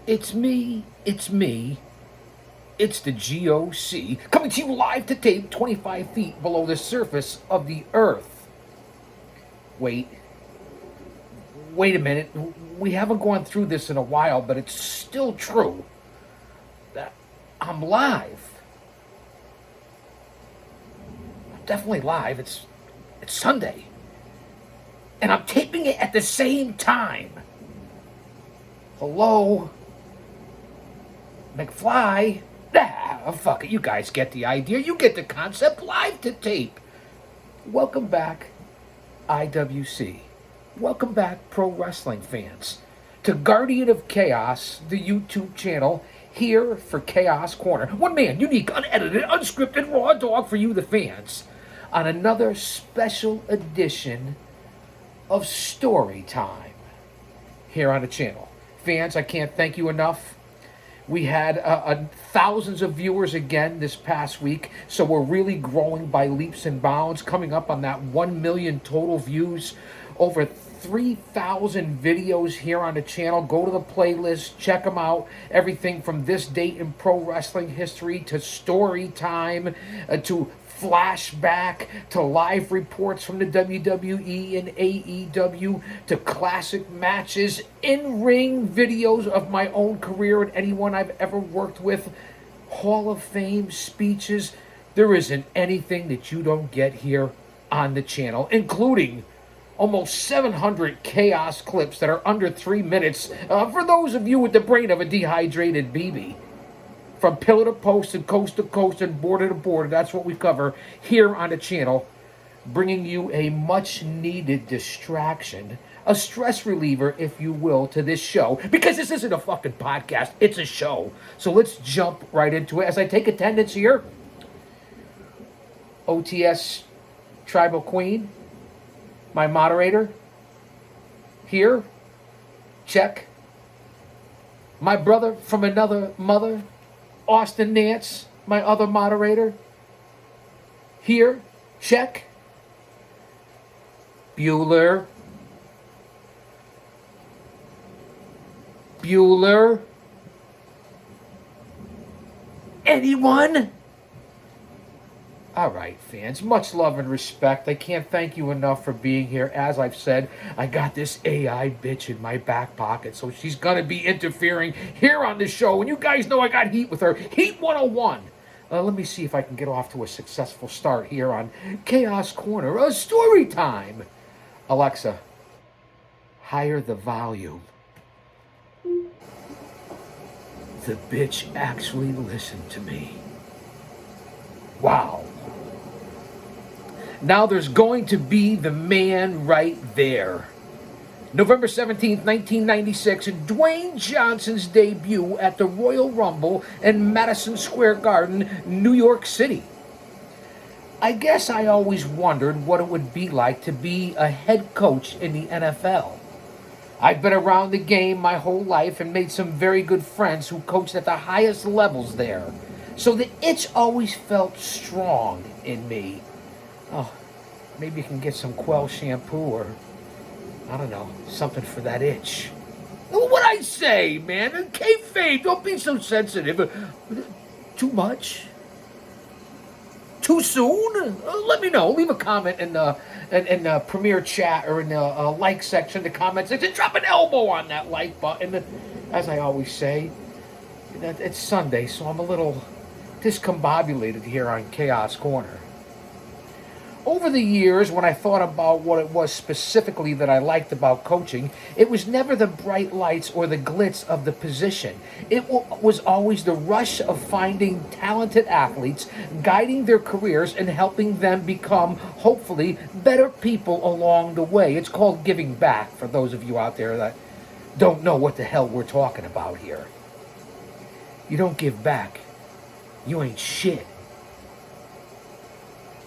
It's me, it's the GOC, coming to you live to tape 25 feet below the surface of the Earth. Wait, wait a minute. We haven't gone through this in a while, but it's still true that I'm live. I'm definitely live. It's Sunday. And I'm taping it at the same time. Hello? McFly? Fuck it. You guys get the idea. You get the concept. Live to tape. Welcome back, IWC. Welcome back, pro wrestling fans, to Guardian of Chaos, the YouTube channel, here for Chaos Corner. One man, unique, unedited, unscripted, raw dog for you, the fans, on another special edition of Story Time here on the channel. Fans, I can't thank you enough. We had thousands of viewers again this past week, so we're really growing by leaps and bounds, coming up on that 1 million total views, over 3,000 videos here on the channel. Go to the playlist, check them out. Everything from this date in pro wrestling history to story time to flashback to live reports from the WWE and AEW to classic matches, in-ring videos of my own career and anyone I've ever worked with, Hall of Fame speeches. There isn't anything that you don't get here on the channel, including almost 700 chaos clips that are under 3 minutes for those of you with the brain of a dehydrated BB. From pillar to post and coast to coast and border to border, that's what we cover here on the channel, bringing you a much-needed distraction, a stress reliever, if you will, to this show, because this isn't a fucking podcast, it's a show. So let's jump right into it. As I take attendance here, OTS Tribal Queen, my moderator, here, check. My brother from another mother, Austin Nance, my other moderator, here, check. Bueller. Anyone? All right, fans, much love and respect. I can't thank you enough for being here. As I've said, I got this AI bitch in my back pocket, so she's going to be interfering here on the show. And you guys know I got heat with her. Heat 101. Let me see if I can get off to a successful start here on Chaos Corner. Story time. Alexa, higher the volume. The bitch actually listened to me. Wow. Now there's going to be the man right there. November 17th, 1996, Dwayne Johnson's debut at the Royal Rumble in Madison Square Garden, New York City. I guess I always wondered what it would be like to be a head coach in the NFL. I've been around the game my whole life and made some very good friends who coached at the highest levels there. So the itch always felt strong in me. Oh, maybe you can get some Quell shampoo or, I don't know, something for that itch. What'd I say, man? Kayfabe, don't be so sensitive. Too much? Too soon? Let me know. Leave a comment in the Premiere chat or in the like section, the comment section. Drop an elbow on that like button. As I always say, it's Sunday, so I'm a little discombobulated here on Chaos Corner. Over the years, when I thought about what it was specifically that I liked about coaching, it was never the bright lights or the glitz of the position. It was always the rush of finding talented athletes, guiding their careers, and helping them become, hopefully, better people along the way. It's called giving back, for those of you out there that don't know what the hell we're talking about here. You don't give back, you ain't shit.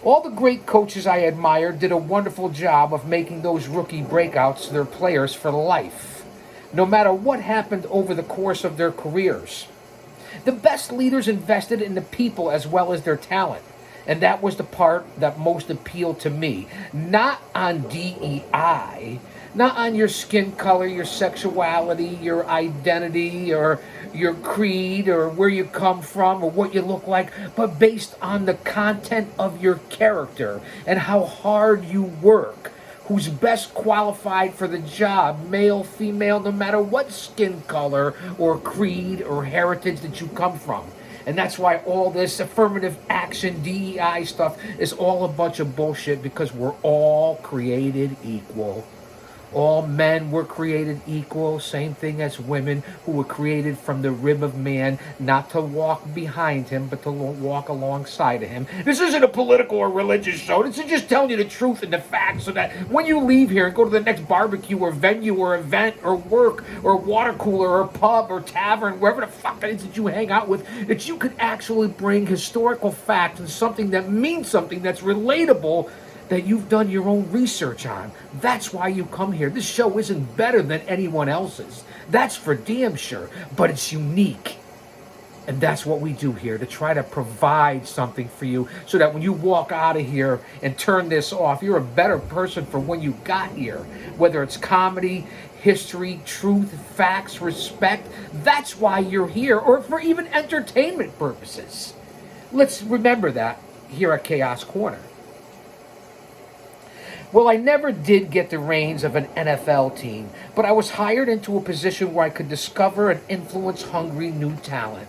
All the great coaches I admired did a wonderful job of making those rookie breakouts their players for life, no matter what happened over the course of their careers. The best leaders invested in the people as well as their talent, and that was the part that most appealed to me. Not on DEI, Not on your skin color, your sexuality, your identity, or your creed, or where you come from, or what you look like, but based on the content of your character and how hard you work. Who's best qualified for the job, male, female, no matter what skin color or creed or heritage that you come from. And that's why all this affirmative action, DEI stuff is all a bunch of bullshit, because we're all created equal. All men were created equal, same thing as women who were created from the rib of man, not to walk behind him, but to walk alongside of him. This isn't a political or religious show. This is just telling you the truth and the facts, so that when you leave here and go to the next barbecue or venue or event or work or water cooler or pub or tavern, wherever the fuck it is that you hang out with, that you could actually bring historical fact and something that means something that's relatable, that you've done your own research on. That's why you come here. This show isn't better than anyone else's. That's for damn sure, but it's unique. And that's what we do here, to try to provide something for you, so that when you walk out of here and turn this off, you're a better person for when you got here. Whether it's comedy, history, truth, facts, respect, that's why you're here, or for even entertainment purposes. Let's remember that here at Chaos Corner. Well, I never did get the reins of an NFL team, but I was hired into a position where I could discover and influence hungry new talent.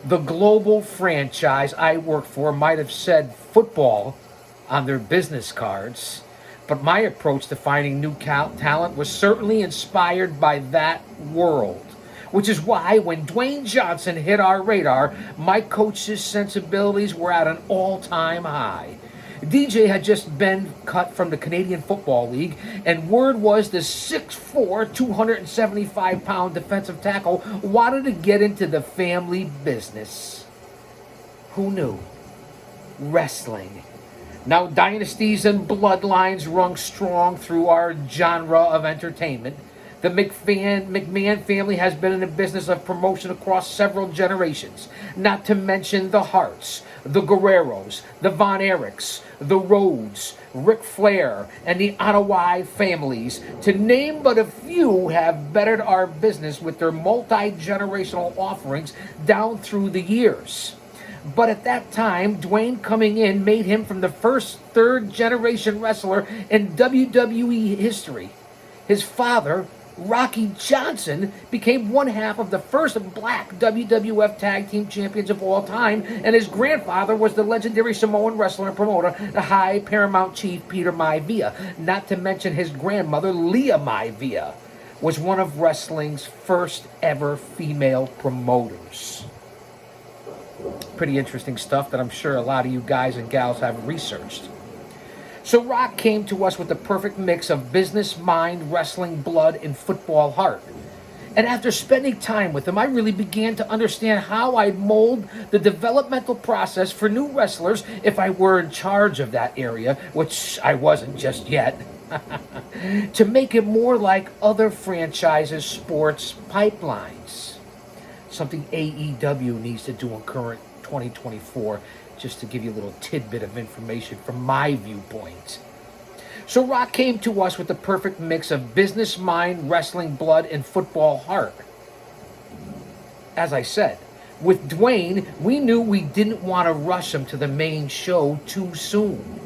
The global franchise I worked for might have said football on their business cards, but my approach to finding new talent was certainly inspired by that world. Which is why when Dwayne Johnson hit our radar, my coach's sensibilities were at an all-time high. DJ had just been cut from the Canadian Football League, and word was the 6'4", 275-pound defensive tackle wanted to get into the family business. Who knew? Wrestling. Now, dynasties and bloodlines rung strong through our genre of entertainment. The McMahon family has been in the business of promotion across several generations, not to mention the Harts, the Guerreros, the Von Erichs, the Rhodes, Ric Flair, and the Anoa'i families, to name but a few, have bettered our business with their multi-generational offerings down through the years. But at that time, Dwayne coming in made him from the first third-generation wrestler in WWE history. His father, Rocky Johnson, became one half of the first black WWF Tag Team Champions of all time, and his grandfather was the legendary Samoan wrestler and promoter, the High Paramount Chief Peter Maivia. Not to mention his grandmother, Leah Maivia, was one of wrestling's first ever female promoters. Pretty interesting stuff that I'm sure a lot of you guys and gals have researched. So Rock came to us with the perfect mix of business mind, wrestling blood, and football heart. And after spending time with him, I really began to understand how I'd mold the developmental process for new wrestlers if I were in charge of that area, which I wasn't just yet, to make it more like other franchises' sports pipelines. Something AEW needs to do in current 2024, just to give you a little tidbit of information from my viewpoint. So Rock came to us with the perfect mix of business mind, wrestling blood, and football heart. As I said, with Dwayne, we knew we didn't want to rush him to the main show too soon,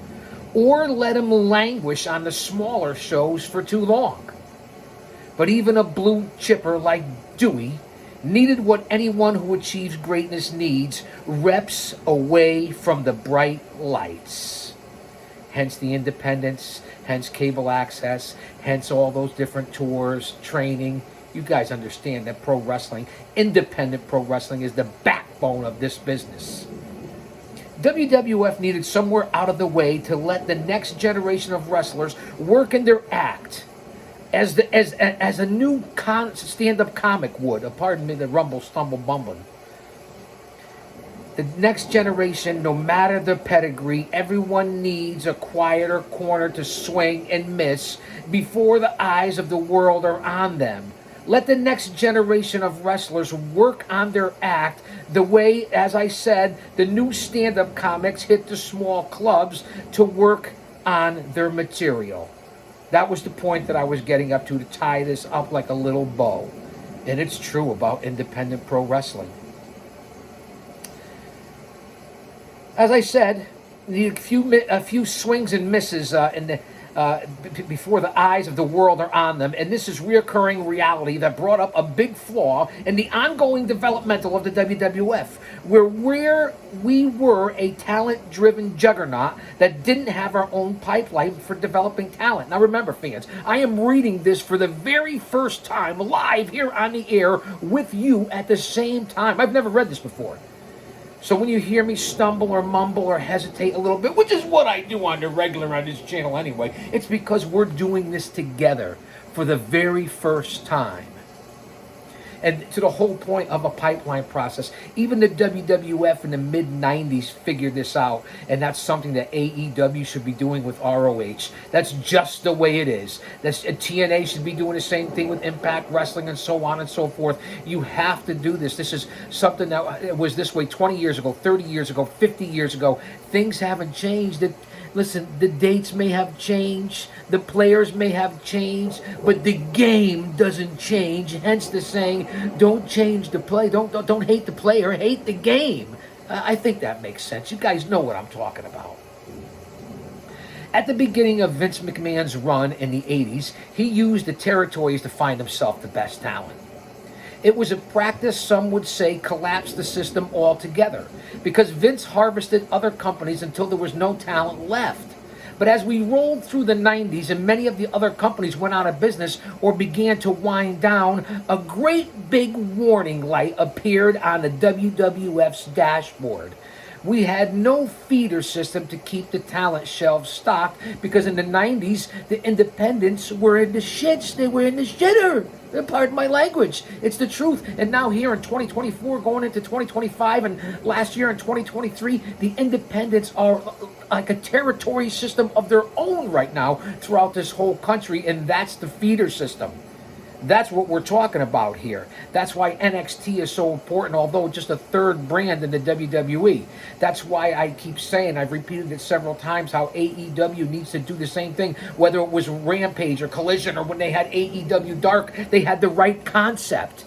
or let him languish on the smaller shows for too long. But even a blue chipper like Dewey needed what anyone who achieves greatness needs: reps away from the bright lights. Hence the independence, hence cable access, hence all those different tours, training. You guys understand that pro wrestling, independent pro wrestling, is the backbone of this business. WWF needed somewhere out of the way to let the next generation of wrestlers work in their act, as a new stand-up comic would. Pardon me, the rumble, stumble, bumbling. The next generation, no matter their pedigree, everyone needs a quieter corner to swing and miss before the eyes of the world are on them. Let the next generation of wrestlers work on their act the way, as I said, the new stand-up comics hit the small clubs to work on their material. That was the point that I was getting up to tie this up like a little bow. And it's true about independent pro wrestling. As I said, a few swings and misses before the eyes of the world are on them, and this is reoccurring reality that brought up a big flaw in the ongoing developmental of the WWF, where we were a talent-driven juggernaut that didn't have our own pipeline for developing talent. Now remember, fans, I am reading this for the very first time live here on the air with you at the same time. I've never read this before. So when you hear me stumble or mumble or hesitate a little bit, which is what I do on the regular on this channel anyway, it's because we're doing this together for the very first time. And to the whole point of a pipeline process, even the WWF in the mid-90s figured this out, and that's something that AEW should be doing with ROH. That's just the way it is. TNA should be doing the same thing with Impact Wrestling and so on and so forth. You have to do this. This is something that was this way 20 years ago, 30 years ago, 50 years ago. Things haven't changed. Listen, the dates may have changed, the players may have changed, but the game doesn't change. Hence the saying, don't change the play. Don't hate the player, hate the game. I think that makes sense. You guys know what I'm talking about. At the beginning of Vince McMahon's run in the 80s, he used the territories to find himself the best talent. It was a practice some would say collapsed the system altogether, because Vince harvested other companies until there was no talent left. But as we rolled through the 90s and many of the other companies went out of business or began to wind down, a great big warning light appeared on the WWF's dashboard. We had no feeder system to keep the talent shelves stocked, because in the 90s, the independents were in the shits. They were in the shitter. Pardon my language. It's the truth. And now here in 2024, going into 2025, and last year in 2023, the independents are like a territory system of their own right now throughout this whole country, and that's the feeder system. That's what we're talking about here. That's why NXT is so important, although just a third brand in the WWE. That's why I keep saying, I've repeated it several times, how AEW needs to do the same thing. Whether it was Rampage or Collision or when they had AEW Dark, they had the right concept.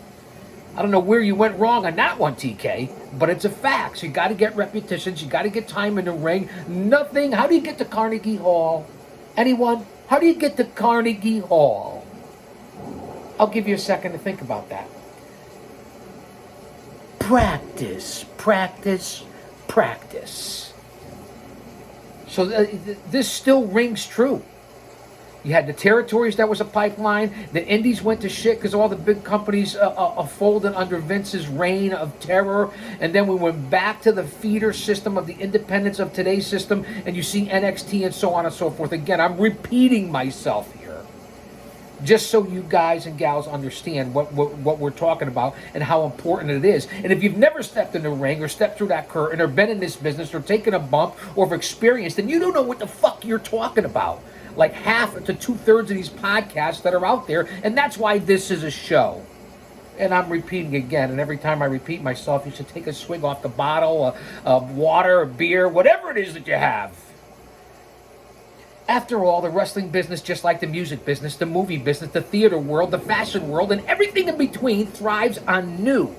I don't know where you went wrong on that one, TK, but it's a fact. So you got to get repetitions. You got to get time in the ring. Nothing. How do you get to Carnegie Hall? Anyone? How do you get to Carnegie Hall? I'll give you a second to think about that. Practice, practice, practice. So this still rings true. You had the territories that was a pipeline. The indies went to shit because all the big companies folded under Vince's reign of terror. And then we went back to the feeder system of the independence of today's system. And you see NXT and so on and so forth. Again, I'm repeating myself here, just so you guys and gals understand what we're talking about and how important it is. And if you've never stepped in the ring or stepped through that curtain or been in this business or taken a bump or have experienced, then you don't know what the fuck you're talking about. Like half to 2/3 of these podcasts that are out there, and that's why this is a show. And I'm repeating again, and every time I repeat myself, you should take a swig off the bottle of water, or beer, whatever it is that you have. After all, the wrestling business, just like the music business, the movie business, the theater world, the fashion world, and everything in between thrives on new.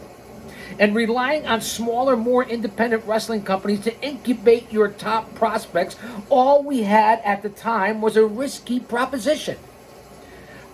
And relying on smaller, more independent wrestling companies to incubate your top prospects, all we had at the time was a risky proposition.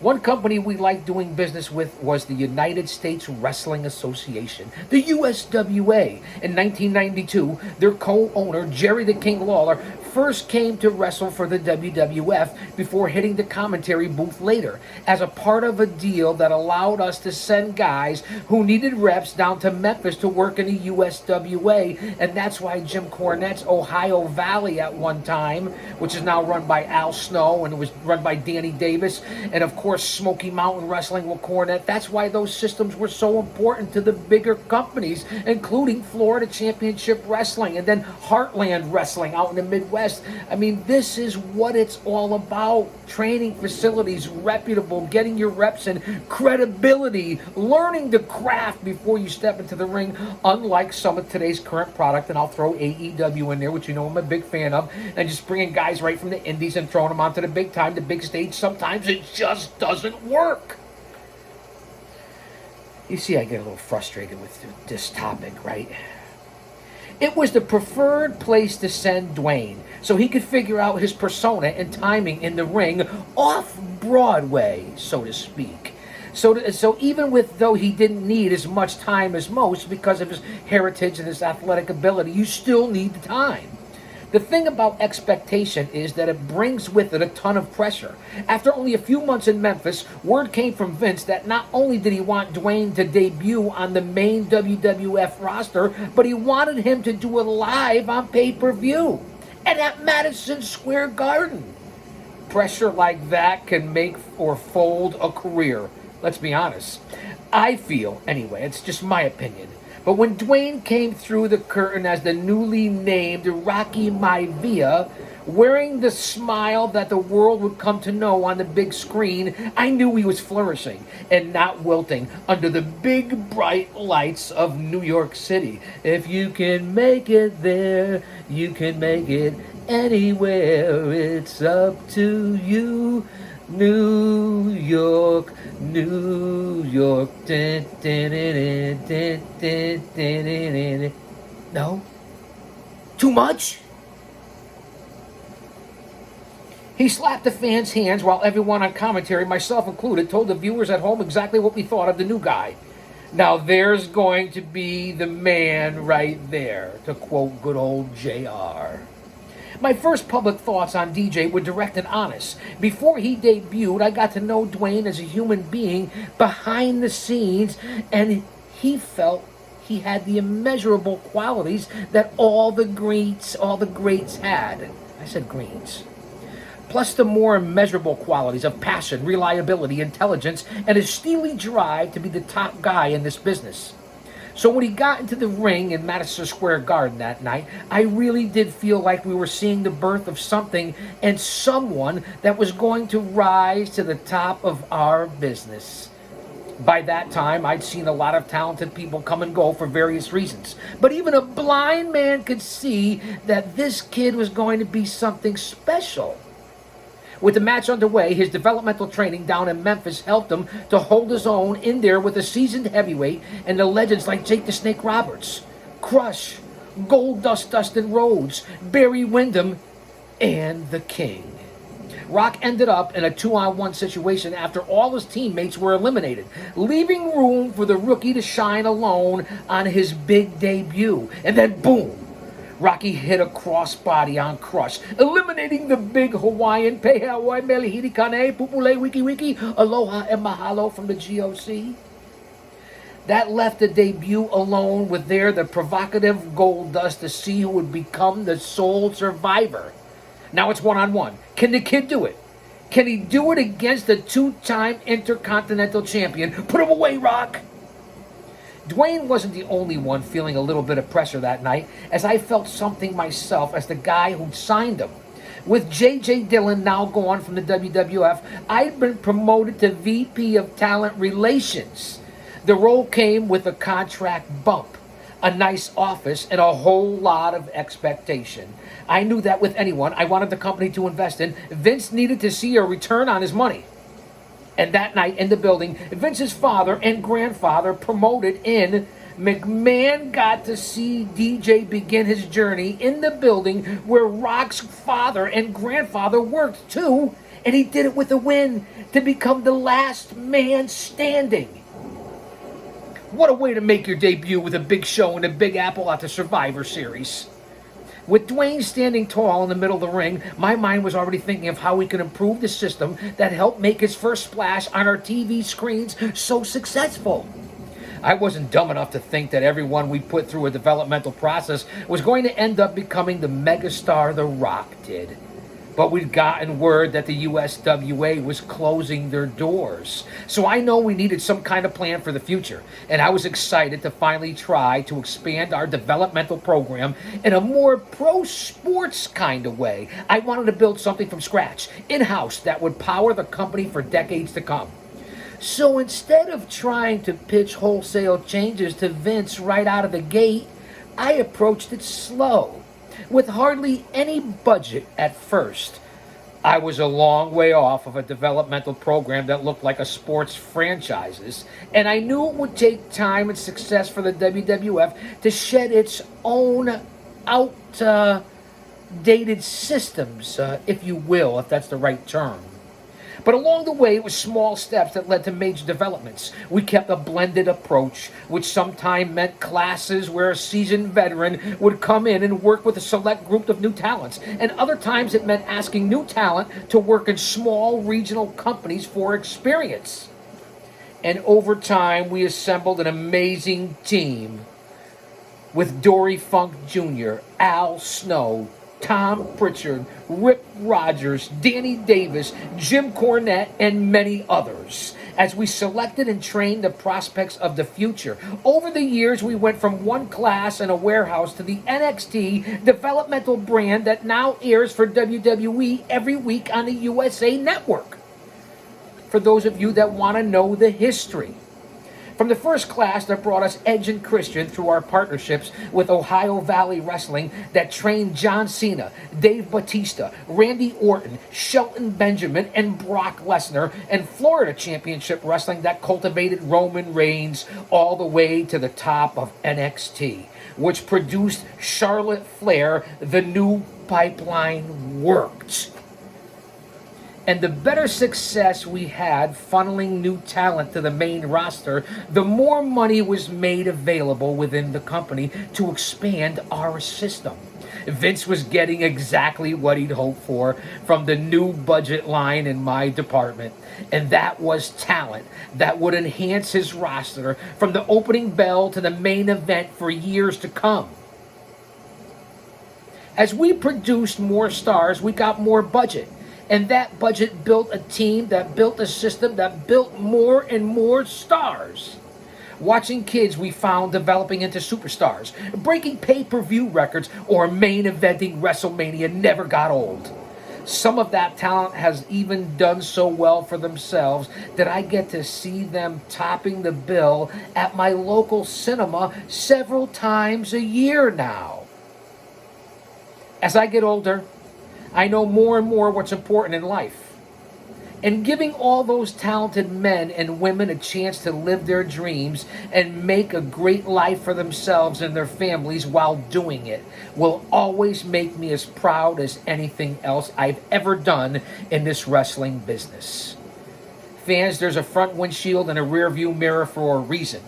One company we liked doing business with was the United States Wrestling Association, the USWA. In 1992, their co-owner, Jerry the King Lawler, first came to wrestle for the WWF before hitting the commentary booth later, as a part of a deal that allowed us to send guys who needed reps down to Memphis to work in the USWA. And that's why Jim Cornette's Ohio Valley at one time, which is now run by Al Snow, and it was run by Danny Davis, and of course Smoky Mountain Wrestling with Cornette. That's why those systems were so important to the bigger companies, including Florida Championship Wrestling and then Heartland Wrestling out in the Midwest. West. I mean, this is what it's all about. Training facilities, reputable, getting your reps in, credibility, learning the craft before you step into the ring, unlike some of today's current product. And I'll throw AEW in there, which you know I'm a big fan of, and just bringing guys right from the indies and throwing them onto the big time, the big stage. Sometimes it just doesn't work. You see, I get a little frustrated with this topic, right? It was the preferred place to send Dwayne so he could figure out his persona and timing in the ring off Broadway, so to speak. So even though he didn't need as much time as most because of his heritage and his athletic ability, you still need the time. The thing about expectation is that it brings with it a ton of pressure. After only a few months in Memphis, word came from Vince that not only did he want Dwayne to debut on the main WWF roster, but he wanted him to do it live on pay-per-view and at Madison Square Garden. Pressure like that can make or fold a career. Let's be honest. I feel, anyway, it's just my opinion, but when Dwayne came through the curtain as the newly named Rocky Maivia, wearing the smile that the world would come to know on the big screen, I knew he was flourishing and not wilting under the big bright lights of New York City. If you can make it there, you can make it anywhere. It's up to you. New York, New York. No? Too much? He slapped the fans' hands while everyone on commentary, myself included, told the viewers at home exactly what we thought of the new guy. Now there's going to be the man right there, to quote good old JR. My first public thoughts on DJ were direct and honest. Before he debuted, I got to know Dwayne as a human being behind the scenes, and he felt he had the immeasurable qualities that all the greats had. I said greens. Plus the more immeasurable qualities of passion, reliability, intelligence, and a steely drive to be the top guy in this business. So when he got into the ring in Madison Square Garden that night, I really did feel like we were seeing the birth of something and someone that was going to rise to the top of our business. By that time, I'd seen a lot of talented people come and go for various reasons. But even a blind man could see that this kid was going to be something special. With the match underway, his developmental training down in Memphis helped him to hold his own in there with a seasoned heavyweight and the legends like Jake the Snake Roberts, Crush, Goldust Dustin Rhodes, Barry Windham, and the King. Rock ended up in a 2-on-1 situation after all his teammates were eliminated, leaving room for the rookie to shine alone on his big debut. And then boom! Rocky hit a crossbody on Crush, eliminating the big Hawaiian Pehawai Melihiri Kane, Pupule Wiki Wiki, Aloha and Mahalo from the GOC. That left the debut alone with the provocative Goldust to see who would become the sole survivor. Now it's one-on-one. Can the kid do it? Can he do it against the two-time Intercontinental Champion? Put him away, Rock! Dwayne wasn't the only one feeling a little bit of pressure that night, as I felt something myself as the guy who'd signed him. With J.J. Dillon now gone from the WWF, I'd been promoted to VP of Talent Relations. The role came with a contract bump, a nice office, and a whole lot of expectation. I knew that with anyone I wanted the company to invest in, Vince needed to see a return on his money. And that night in the building, Vince's father and grandfather promoted in. McMahon got to see DJ begin his journey in the building where Rock's father and grandfather worked too, and he did it with a win to become the last man standing. What a way to make your debut with a big show in the Big Apple at the Survivor Series. With Dwayne standing tall in the middle of the ring, my mind was already thinking of how we could improve the system that helped make his first splash on our TV screens so successful. I wasn't dumb enough to think that everyone we put through a developmental process was going to end up becoming the megastar The Rock did. But we'd gotten word that the USWA was closing their doors. So I know we needed some kind of plan for the future. And I was excited to finally try to expand our developmental program in a more pro sports kind of way. I wanted to build something from scratch, in-house, that would power the company for decades to come. So instead of trying to pitch wholesale changes to Vince right out of the gate, I approached it slow, with hardly any budget at first. I was a long way off of a developmental program that looked like a sports franchises, and I knew it would take time and success for the WWF to shed its own outdated systems, if you will, if that's the right term. But along the way, it was small steps that led to major developments. We kept a blended approach, which sometimes meant classes where a seasoned veteran would come in and work with a select group of new talents. And other times it meant asking new talent to work in small regional companies for experience. And over time, we assembled an amazing team with Dory Funk Jr., Al Snow, Tom Pritchard, Rip Rogers, Danny Davis, Jim Cornette, and many others, as we selected and trained the prospects of the future. Over the years, we went from one class in a warehouse to the NXT developmental brand that now airs for WWE every week on the USA Network. For those of you that want to know the history, from the first class that brought us Edge and Christian through our partnerships with Ohio Valley Wrestling that trained John Cena, Dave Bautista, Randy Orton, Shelton Benjamin, and Brock Lesnar, and Florida Championship Wrestling that cultivated Roman Reigns all the way to the top of NXT, which produced Charlotte Flair. The new pipeline worked. And the better success we had funneling new talent to the main roster, the more money was made available within the company to expand our system. Vince was getting exactly what he'd hoped for from the new budget line in my department, and that was talent that would enhance his roster from the opening bell to the main event for years to come. As we produced more stars, we got more budget. And that budget built a team that built a system that built more and more stars. Watching kids we found developing into superstars, breaking pay-per-view records, or main eventing WrestleMania never got old. Some of that talent has even done so well for themselves that I get to see them topping the bill at my local cinema several times a year now. As I get older, I know more and more what's important in life. And giving all those talented men and women a chance to live their dreams and make a great life for themselves and their families while doing it will always make me as proud as anything else I've ever done in this wrestling business. Fans, there's a front windshield and a rear view mirror for a reason.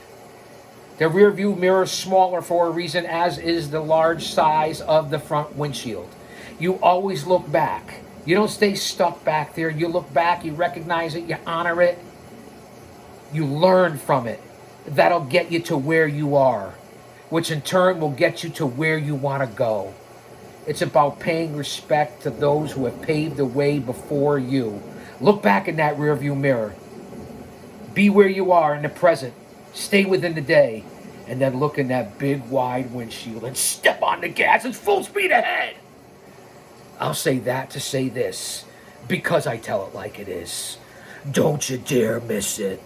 The rear view mirror is smaller for a reason, as is the large size of the front windshield. You always look back. You don't stay stuck back there. You look back, you recognize it, you honor it, you learn from it. That'll get you to where you are, which in turn will get you to where you want to go. It's about paying respect to those who have paved the way before you. Look back in that rearview mirror. Be where you are in the present. Stay within the day. And then look in that big wide windshield and step on the gas. It's full speed ahead. I'll say that to say this, because I tell it like it is. Don't you dare miss it.